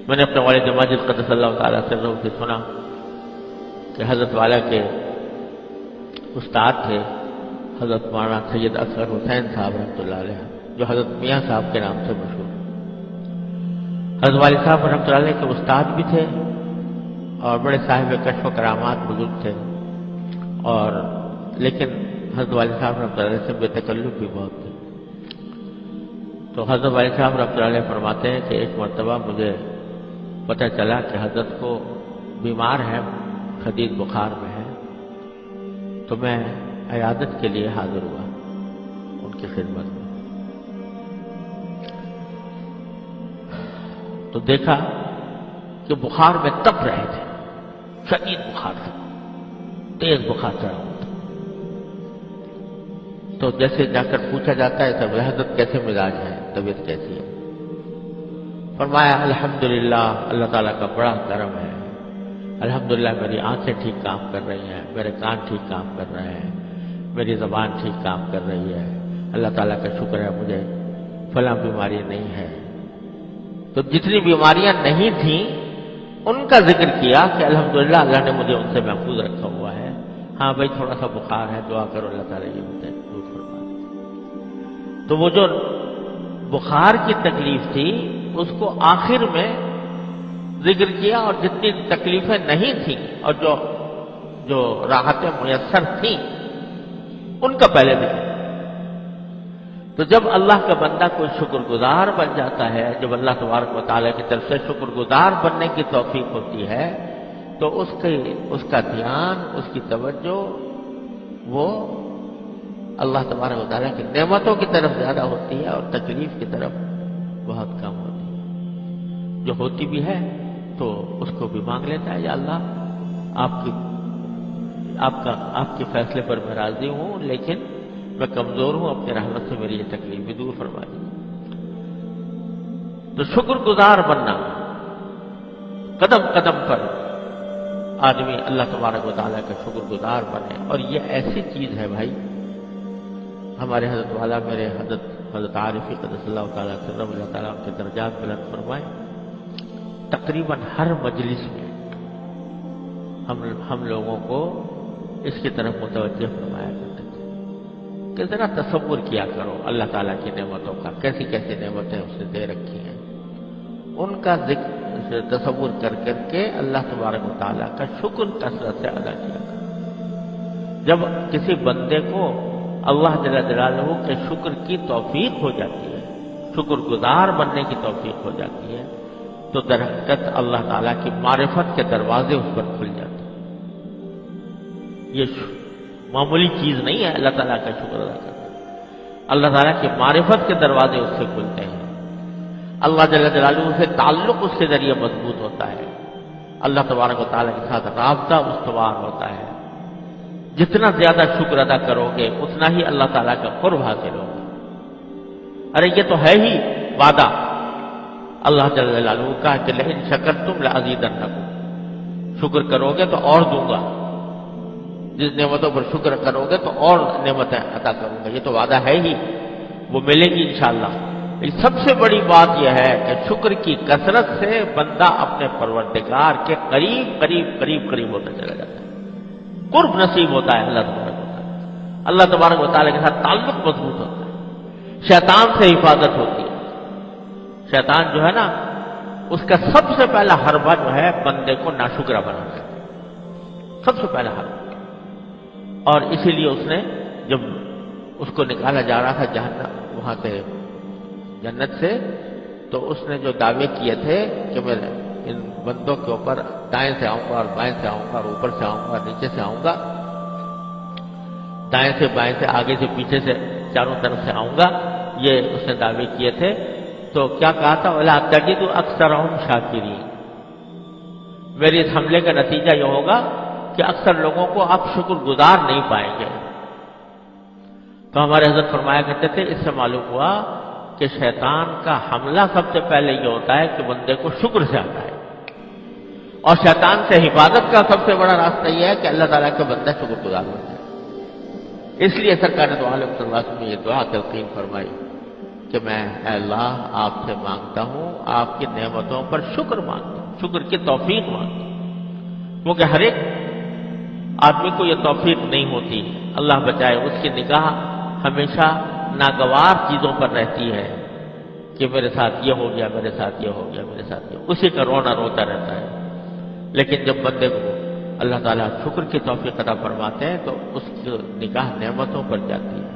میں نے اپنے والد ماجد قدس اللہ تعالیٰ سے سنا کہ حضرت والا کے استاد تھے حضرت مولانا سید اصغر حسین صاحب رحمۃ اللہ علیہ، جو حضرت میاں صاحب کے نام سے مشہور۔ حضرت والد صاحب رحمۃ اللہ علیہ کے استاد بھی تھے اور بڑے صاحب کشف و کرامات بزرگ تھے، اور لیکن حضرت والد صاحب رحمۃ اللہ علیہ سے بے تکلف بھی بہت تھے۔ تو حضرت والد صاحب رحمۃ اللہ علیہ فرماتے ہیں کہ ایک مرتبہ مجھے پتہ چلا کہ حضرت کو بیمار ہے، شدید بخار میں ہے، تو میں عیادت کے لیے حاضر ہوا ان کی خدمت میں۔ تو دیکھا کہ بخار میں تپ رہے تھے، شدید بخار تھا، تیز بخار چڑھا ہوا تھا۔ تو جیسے جا کر پوچھا جاتا ہے تب حضرت کیسے مزاج ہے، طبیعت کیسی ہے؟ فرمایا الحمدللہ اللہ تعالیٰ کا بڑا کرم ہے، الحمدللہ میری آنکھیں ٹھیک کام کر رہی ہیں، میرے کان ٹھیک کام کر رہے ہیں، میری زبان ٹھیک کام کر رہی ہے، اللہ تعالیٰ کا شکر ہے مجھے فلاں بیماری نہیں ہے۔ تو جتنی بیماریاں نہیں تھیں ان کا ذکر کیا کہ الحمدللہ اللہ نے مجھے ان سے محفوظ رکھا ہوا ہے، ہاں بھائی تھوڑا سا بخار ہے، دعا کرو اللہ تعالیٰ یہ مجھے دور فرما دے۔ تو وہ جو بخار کی تکلیف تھی اس کو آخر میں ذکر کیا، اور جتنی تکلیفیں نہیں تھیں اور جو راحتیں میسر تھیں ان کا پہلے ذکر۔ تو جب اللہ کا بندہ کوئی شکر گزار بن جاتا ہے، جب اللہ تبارک و تعالیٰ کی طرف سے شکر گزار بننے کی توفیق ہوتی ہے، تو اس کا دھیان، اس کی توجہ وہ اللہ تبارک و تعالیٰ کی نعمتوں کی طرف زیادہ ہوتی ہے اور تکلیف کی طرف بہت کم ہوتی ہے۔ جو ہوتی بھی ہے تو اس کو بھی مانگ لیتا ہے، یا اللہ آپ کے فیصلے پر میں راضی ہوں، لیکن میں کمزور ہوں، اپنی رحمت سے میری یہ تکلیف بھی دور فرما دیجیے۔ تو شکر گزار بننا، قدم قدم پر آدمی اللہ تبارک و تعالیٰ کا شکر گزار بنے، اور یہ ایسی چیز ہے بھائی، ہمارے حضرت والا میرے حضرت عارفی قدس اللہ تعالیٰ سرم اللہ تعالیٰ کے درجات بلند فرمائے، تقریباً ہر مجلس میں ہم لوگوں کو اس کی طرف متوجہ فرمایا کرتے تھے کہ ذرا تصور کیا کرو اللہ تعالیٰ کی نعمتوں کا، کیسی کیسی نعمتیں اس نے دے رکھی ہیں، ان کا ذکر تصور کر کر کے اللہ تبارک و تعالیٰ کا شکر کثرت سے ادا کیا کرو۔ جب کسی بندے کو اللہ جل جلالہ کے شکر کی توفیق ہو جاتی ہے، شکر گزار بننے کی توفیق ہو جاتی ہے، تو در حقیقت اللہ تعالیٰ کی معرفت کے دروازے اس پر کھل جاتے ہیں۔ یہ معمولی چیز نہیں ہے اللہ تعالیٰ کا شکر ادا کرنا، اللہ تعالیٰ کی معرفت کے دروازے اس سے کھلتے ہیں، اللہ جل جلالہ سے تعلق اس کے ذریعے مضبوط ہوتا ہے، اللہ تبارک و تعالیٰ کے ساتھ رابطہ استوار ہوتا ہے۔ جتنا زیادہ شکر ادا کرو گے اتنا ہی اللہ تعالیٰ کا قرب حاصل ہوگا۔ ارے یہ تو ہے ہی وعدہ اللہ جل جلالہ کا کہ لئن شکرتم لأزیدنکم، شکر کرو گے تو اور دوں گا، جس نعمتوں پر شکر کرو گے تو اور نعمتیں عطا کروں گا، یہ تو وعدہ ہے ہی، وہ ملے گی انشاءاللہ۔ سب سے بڑی بات یہ ہے کہ شکر کی کثرت سے بندہ اپنے پروردگار کے قریب قریب قریب قریب ہوتا چلا جاتا ہے، قرب نصیب ہوتا ہے اللہ تبارک و تعالیٰ، اللہ تبارک و تعالیٰ کے ساتھ تعلق مضبوط ہوتا ہے، شیطان سے حفاظت ہوتی ہے۔ شیطان جو ہے نا، اس کا سب سے پہلا حربہ جو ہے بندے کو ناشکرا بنانا ہے، سب سے پہلا حربہ۔ اور اسی لیے اس نے جب اس کو نکالا جا رہا تھا جہنم وہاں سے جنت سے، تو اس نے جو دعوے کیے تھے کہ میں ان بندوں کے اوپر دائیں سے آؤں گا اور بائیں سے آؤں گا اور اوپر سے آؤں گا اور نیچے سے آؤں گا، دائیں سے بائیں سے آگے سے پیچھے سے چاروں طرف سے آؤں گا، یہ اس نے دعوے کیے تھے۔ تو کیا کہا تھا؟ وَلَا تَجِدُ أَكْثَرَهُمْ شَاكِرِينَ، میرے اس حملے کا نتیجہ یہ ہوگا کہ اکثر لوگوں کو آپ شکر گزار نہیں پائیں گے۔ تو ہمارے حضرت فرمایا کرتے تھے، اس سے معلوم ہوا کہ شیطان کا حملہ سب سے پہلے یہ ہوتا ہے کہ بندے کو شکر سے آتا ہے، اور شیطان سے حفاظت کا سب سے بڑا راستہ یہ ہے کہ اللہ تعالیٰ کا بندہ شکر گزار بن جائے۔ اس لیے سرکار دو عالم صلی اللہ علیہ وسلم نے یہ دعا تلقین فرمائی کہ میں اے اللہ آپ سے مانگتا ہوں، آپ کی نعمتوں پر شکر مانگتا ہوں، شکر کی توفیق مانگتا ہوں، کیونکہ ہر ایک آدمی کو یہ توفیق نہیں ہوتی۔ اللہ بچائے، اس کی نگاہ ہمیشہ ناگوار چیزوں پر رہتی ہے کہ میرے ساتھ یہ ہو گیا، میرے ساتھ یہ ہو گیا، میرے ساتھ یہ، اسی کا رونا روتا رہتا ہے۔ لیکن جب بندے کو اللہ تعالیٰ شکر کی توفیق عطا فرماتے ہیں تو اس کی نگاہ نعمتوں پر جاتی ہے۔